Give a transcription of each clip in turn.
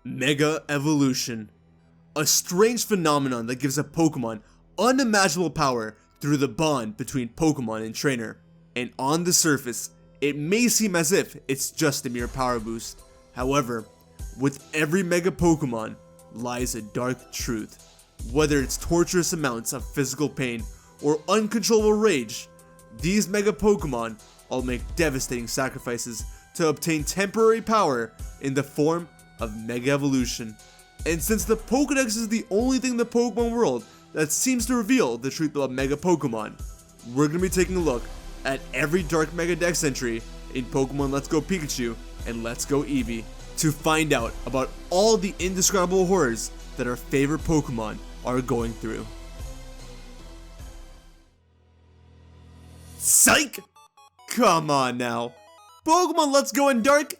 Mega Evolution. A strange phenomenon that gives a Pokemon unimaginable power through the bond between Pokemon and trainer. And on the surface, it may seem as if it's just a mere power boost. However, with every Mega Pokemon lies a dark truth. Whether it's torturous amounts of physical pain or uncontrollable rage, these Mega Pokemon all make devastating sacrifices to obtain temporary power in the form of Mega Evolution. And since the PokeDex is the only thing in the Pokemon world that seems to reveal the truth about Mega Pokemon, we're going to be taking a look at every Dark Mega Dex entry in Pokemon Let's Go Pikachu and Let's Go Eevee to find out about all the indescribable horrors that our favorite Pokemon are going through. Psych! Come on now. Pokemon Let's Go in Dark?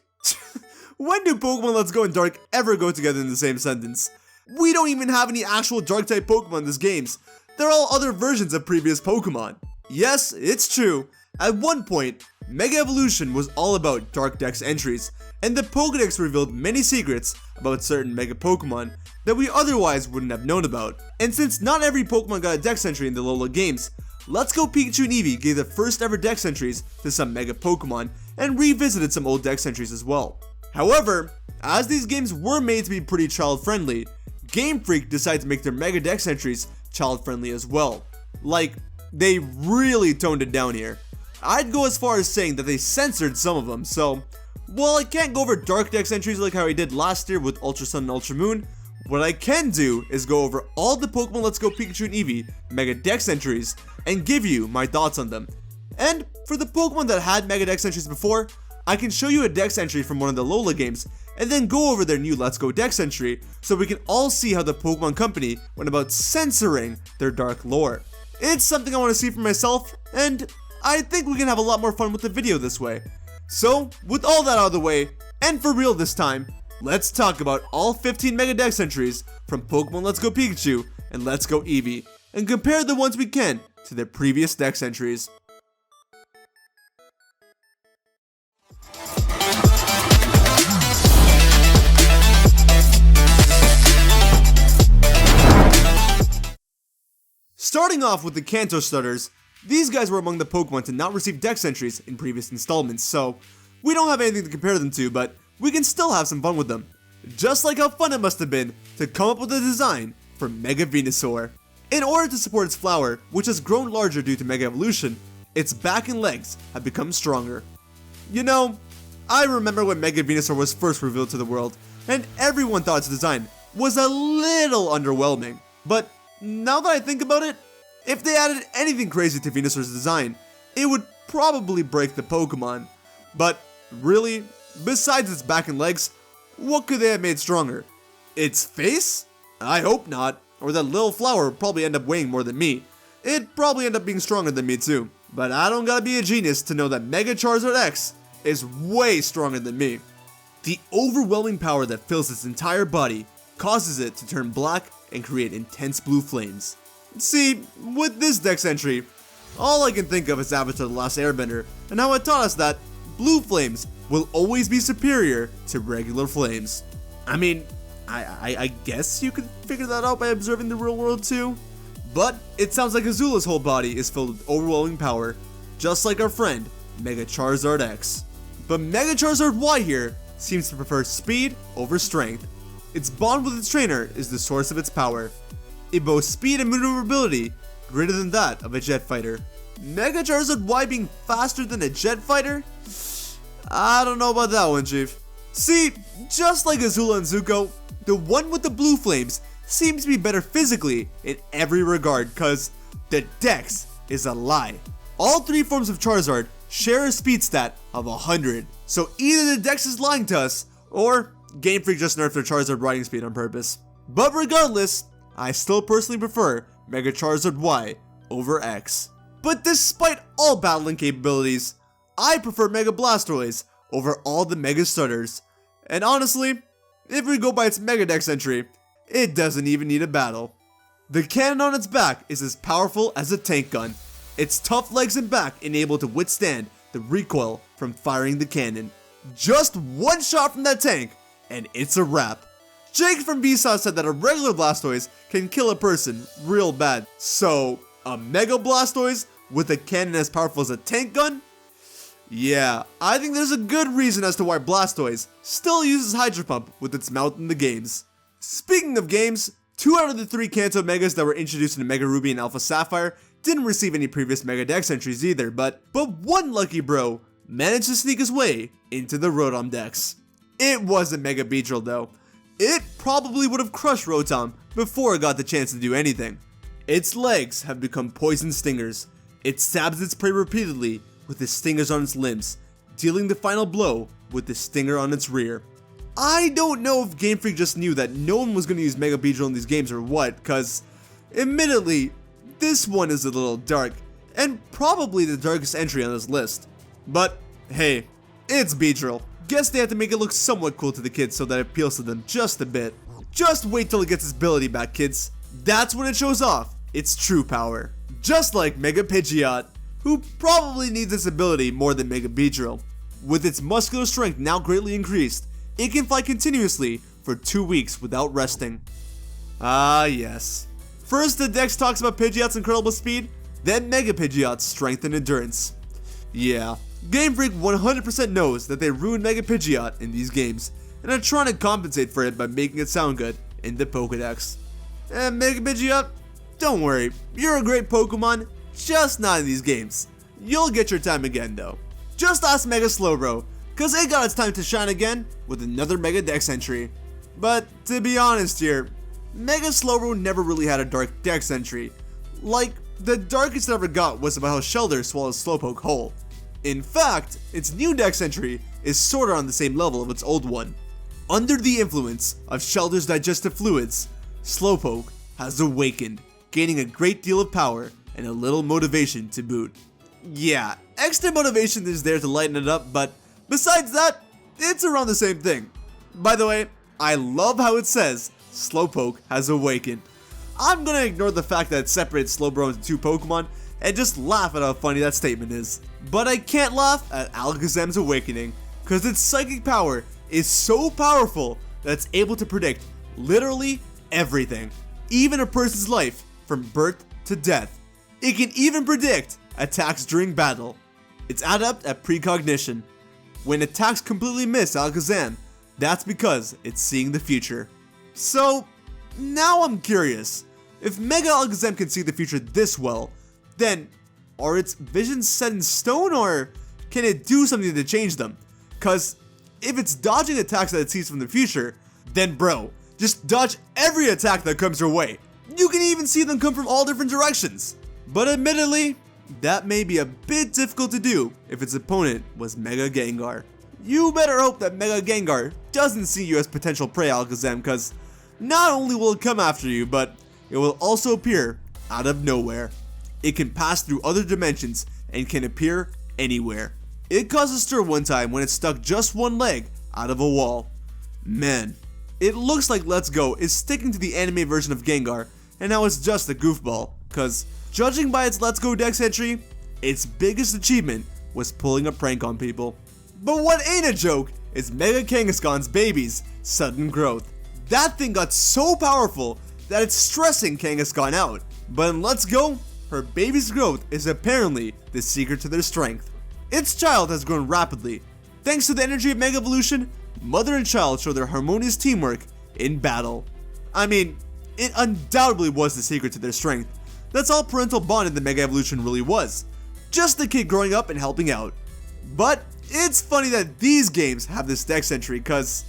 When do Pokemon Let's Go and Dark ever go together in the same sentence? We don't even have any actual Dark-type Pokemon in these games. They're all other versions of previous Pokemon. Yes, it's true. At one point, Mega Evolution was all about Dark Dex entries, and the Pokedex revealed many secrets about certain Mega Pokemon that we otherwise wouldn't have known about. And since not every Pokemon got a Dex entry in the Lola games, Let's Go Pikachu and Eevee gave the first ever Dex entries to some Mega Pokemon and revisited some old Dex entries as well. However, as these games were made to be pretty child-friendly, Game Freak decided to make their Mega Dex entries child-friendly as well. Like, they really toned it down here. I'd go as far as saying that they censored some of them, so while I can't go over Dark Dex entries like how I did last year with Ultra Sun and Ultra Moon, what I can do is go over all the Pokemon Let's Go Pikachu and Eevee Mega Dex entries and give you my thoughts on them. And for the Pokemon that had Mega Dex entries before, I can show you a Dex entry from one of the Lola games and then go over their new Let's Go Dex entry so we can all see how the Pokemon Company went about censoring their dark lore. It's something I want to see for myself, and I think we can have a lot more fun with the video this way. So, with all that out of the way, and for real this time, let's talk about all 15 Mega Dex entries from Pokemon Let's Go Pikachu and Let's Go Eevee, and compare the ones we can to their previous Dex entries. Starting off with the Kanto starters, these guys were among the Pokemon to not receive Dex entries in previous installments, so we don't have anything to compare them to, but we can still have some fun with them. Just like how fun it must have been to come up with a design for Mega Venusaur. In order to support its flower, which has grown larger due to Mega Evolution, its back and legs have become stronger. You know, I remember when Mega Venusaur was first revealed to the world, and everyone thought its design was a little underwhelming, but now that I think about it, if they added anything crazy to Venusaur's design, it would probably break the Pokemon. But really, besides its back and legs, what could they have made stronger? Its face? I hope not, or that little flower would probably end up weighing more than me. It'd probably end up being stronger than me too. But I don't gotta be a genius to know that Mega Charizard X is way stronger than me. The overwhelming power that fills its entire body causes it to turn black and create intense blue flames. See, with this Dex entry, all I can think of is Avatar The Last Airbender, and how it taught us that blue flames will always be superior to regular flames. I mean, I guess you could figure that out by observing the real world too, but it sounds like Azula's whole body is filled with overwhelming power, just like our friend Mega Charizard X. But Mega Charizard Y here seems to prefer speed over strength. Its bond with its trainer is the source of its power. It boasts speed and maneuverability greater than that of a jet fighter. Mega Charizard Y being faster than a jet fighter? I don't know about that one, Chief. See, just like Azula and Zuko, the one with the blue flames seems to be better physically in every regard, cause the Dex is a lie. All three forms of Charizard share a speed stat of 100, so either the Dex is lying to us, or Game Freak just nerfed their Charizard riding speed on purpose. But regardless, I still personally prefer Mega Charizard Y over X. But despite all battling capabilities, I prefer Mega Blastoise over all the Mega Starters. And honestly, if we go by its Mega Dex entry, it doesn't even need a battle. The cannon on its back is as powerful as a tank gun. Its tough legs and back enable it to withstand the recoil from firing the cannon. Just one shot from that tank, and it's a wrap. Jake from Vsauce said that a regular Blastoise can kill a person real bad. So, a Mega Blastoise with a cannon as powerful as a tank gun? Yeah, I think there's a good reason as to why Blastoise still uses Hydro Pump with its mouth in the games. Speaking of games, 2 out of the 3 Kanto Megas that were introduced in Mega Ruby and Alpha Sapphire didn't receive any previous Mega Dex entries either, but one lucky bro managed to sneak his way into the Rotom Dex. It wasn't Mega Beedrill though. It probably would have crushed Rotom before it got the chance to do anything. Its legs have become poison stingers. It stabs its prey repeatedly with the stingers on its limbs, dealing the final blow with the stinger on its rear. I don't know if Game Freak just knew that no one was going to use Mega Beedrill in these games or what, cause admittedly, this one is a little dark, and probably the darkest entry on this list. But hey, it's Beedrill. Guess they have to make it look somewhat cool to the kids so that it appeals to them just a bit. Just wait till it gets its ability back, kids. That's when it shows off its true power. Just like Mega Pidgeot, who probably needs its ability more than Mega Beedrill. With its muscular strength now greatly increased, it can fly continuously for 2 weeks without resting. Ah yes. First the Dex talks about Pidgeot's incredible speed, then Mega Pidgeot's strength and endurance. Yeah, Game Freak 100% knows that they ruined Mega Pidgeot in these games, and are trying to compensate for it by making it sound good in the PokeDex. And Mega Pidgeot, don't worry, you're a great Pokemon, just not in these games. You'll get your time again though. Just ask Mega Slowbro, cause it got its time to shine again with another Mega Dex entry. But to be honest here, Mega Slowbro never really had a dark Dex entry. Like, the darkest it ever got was about how Shellder swallows Slowpoke whole. In fact, its new Dex entry is sorta on the same level of its old one. Under the influence of Shellder's digestive fluids, Slowpoke has awakened, gaining a great deal of power and a little motivation to boot. Yeah, extra motivation is there to lighten it up, but besides that, it's around the same thing. By the way, I love how it says, Slowpoke has awakened. I'm gonna ignore the fact that it separates Slowbro into 2 Pokemon and just laugh at how funny that statement is. But I can't laugh at Alakazam's awakening, cause its psychic power is so powerful that it's able to predict literally everything, even a person's life from birth to death. It can even predict attacks during battle. It's adept at precognition. When attacks completely miss Alakazam, that's because it's seeing the future. So, now I'm curious, if Mega Alakazam can see the future this well, then are its visions set in stone, or can it do something to change them? Cause if it's dodging attacks that it sees from the future, then bro, just dodge every attack that comes your way. You can even see them come from all different directions. But admittedly, that may be a bit difficult to do if its opponent was Mega Gengar. You better hope that Mega Gengar doesn't see you as potential prey, Alakazam, cause not only will it come after you, but it will also appear out of nowhere. It can pass through other dimensions and can appear anywhere. It caused a stir one time when it stuck just one leg out of a wall. Man, it looks like Let's Go is sticking to the anime version of Gengar, and now it's just a goofball, cause judging by its Let's Go Dex entry, its biggest achievement was pulling a prank on people. But what ain't a joke is Mega Kangaskhan's baby's sudden growth. That thing got so powerful that it's stressing Kangaskhan out. But in Let's Go, her baby's growth is apparently the secret to their strength. Its child has grown rapidly. Thanks to the energy of Mega Evolution, mother and child show their harmonious teamwork in battle. I mean, it undoubtedly was the secret to their strength. That's all parental bond in the Mega Evolution really was. Just the kid growing up and helping out. But it's funny that these games have this Dex entry cause,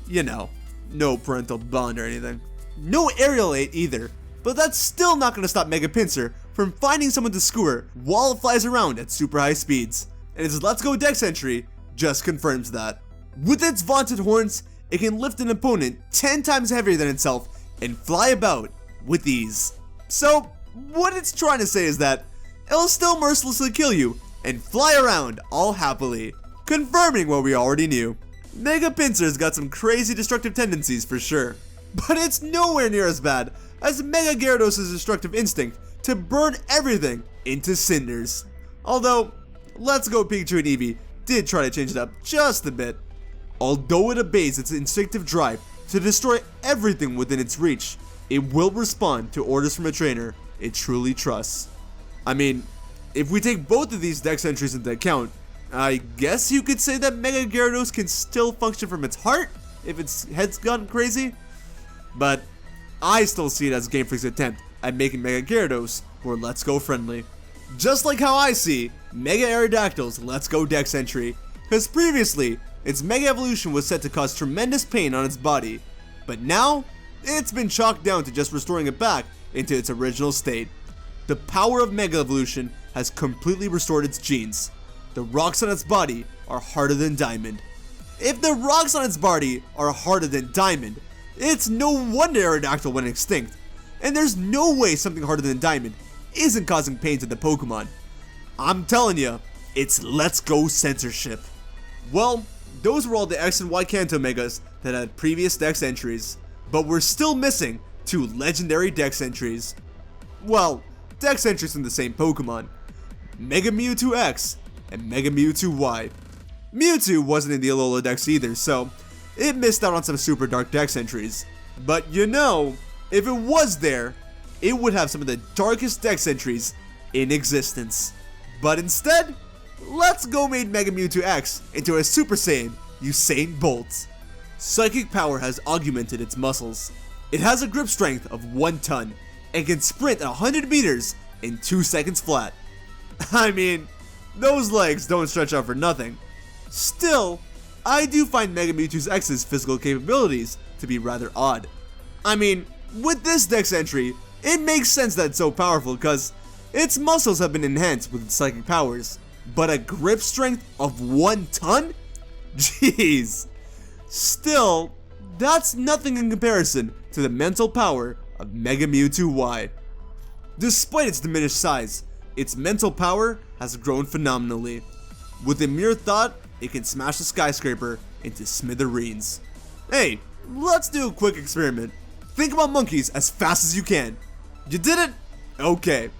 you know, no parental bond or anything. No aerial aid either, but that's still not gonna stop Mega Pinsir from finding someone to skewer while it flies around at super high speeds. And its Let's Go Dex entry just confirms that. With its vaunted horns, it can lift an opponent 10 times heavier than itself and fly about with ease. So, what it's trying to say is that it'll still mercilessly kill you and fly around all happily, confirming what we already knew. Mega Pinsir's got some crazy destructive tendencies for sure, but it's nowhere near as bad as Mega Gyarados' destructive instinct to burn everything into cinders. Although, Let's Go Pikachu and Eevee did try to change it up just a bit. Although it obeys its instinctive drive to to destroy everything within its reach. It will respond to orders from a trainer it truly trusts. I mean, if we take both of these dex entries into account, I guess you could say that Mega Gyarados can still function from its heart if its head's gone crazy. But I still see it as Game Freak's attempt at making Mega Gyarados more Let's Go friendly. Just like how I see Mega Aerodactyl's Let's Go dex entry, because previously its Mega Evolution was set to cause tremendous pain on its body, but now it's been chalked down to just restoring it back into its original state. The power of Mega Evolution has completely restored its genes. The rocks on its body are harder than diamond. If the rocks on its body are harder than diamond, it's no wonder Aerodactyl went extinct. And there's no way something harder than diamond isn't causing pain to the Pokemon. I'm telling you, it's Let's Go censorship. Well, those were all the X and Y Kanto Megas that had previous dex entries, but we're still missing 2 legendary dex entries. Well, dex entries from the same Pokemon, Mega Mewtwo X and Mega Mewtwo Y. Mewtwo wasn't in the Alola Dex either, so it missed out on some super dark dex entries. But you know, if it was there, it would have some of the darkest dex entries in existence. But instead, Let's Go made Mega Mewtwo X into a Super Saiyan Usain Bolt. Psychic power has augmented its muscles. It has a grip strength of 1 ton and can sprint 100 meters in 2 seconds flat. I mean, those legs don't stretch out for nothing. Still, I do find Mega Mewtwo X's physical capabilities to be rather odd. I mean, with this dex entry, it makes sense that it's so powerful because its muscles have been enhanced with its psychic powers. But a grip strength of 1 ton? Jeez. Still, that's nothing in comparison to the mental power of Mega Mewtwo Y. Despite its diminished size, its mental power has grown phenomenally. With a mere thought, it can smash a skyscraper into smithereens. Hey, let's do a quick experiment. Think about monkeys as fast as you can. You did it? Okay.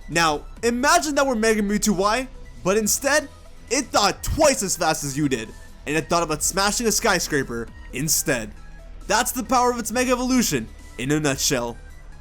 Now, imagine that we're Mega Mewtwo Y, but instead, it thought twice as fast as you did, and it thought about smashing a skyscraper instead. That's the power of its Mega Evolution in a nutshell.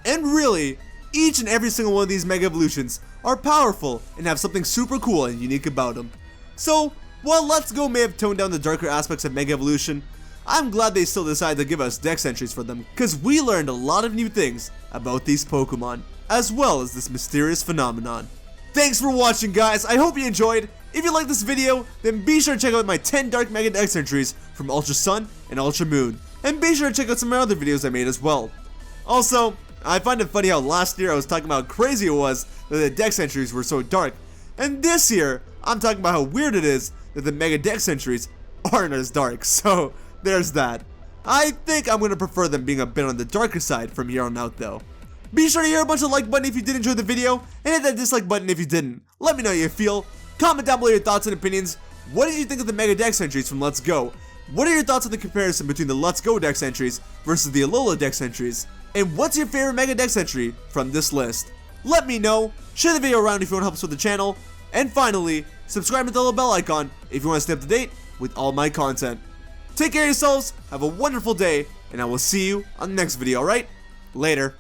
And really, each and every single one of these Mega Evolutions are powerful and have something super cool and unique about them. So, while Let's Go may have toned down the darker aspects of Mega Evolution, I'm glad they still decided to give us dex entries for them, because we learned a lot of new things about these Pokemon, as well as this mysterious phenomenon. Thanks for watching, guys. I hope you enjoyed. If you liked this video, then be sure to check out my 10 Dark Mega Dex entries from Ultra Sun and Ultra Moon. And be sure to check out some of my other videos I made as well. Also, I find it funny how last year I was talking about how crazy it was that the Dex entries were so dark. And this year, I'm talking about how weird it is that the Mega Dex entries aren't as dark. So, there's that. I think I'm going to prefer them being a bit on the darker side from here on out though. Be sure to hit a bunch of like button if you did enjoy the video, and hit that dislike button if you didn't. Let me know how you feel. Comment down below your thoughts and opinions. What did you think of the Mega Dex entries from Let's Go? What are your thoughts on the comparison between the Let's Go Dex entries versus the Alola Dex entries? And what's your favorite Mega Dex entry from this list? Let me know. Share the video around if you want to help us with the channel. And finally, subscribe to the little bell icon if you want to stay up to date with all my content. Take care of yourselves, have a wonderful day, and I will see you on the next video, alright? Later.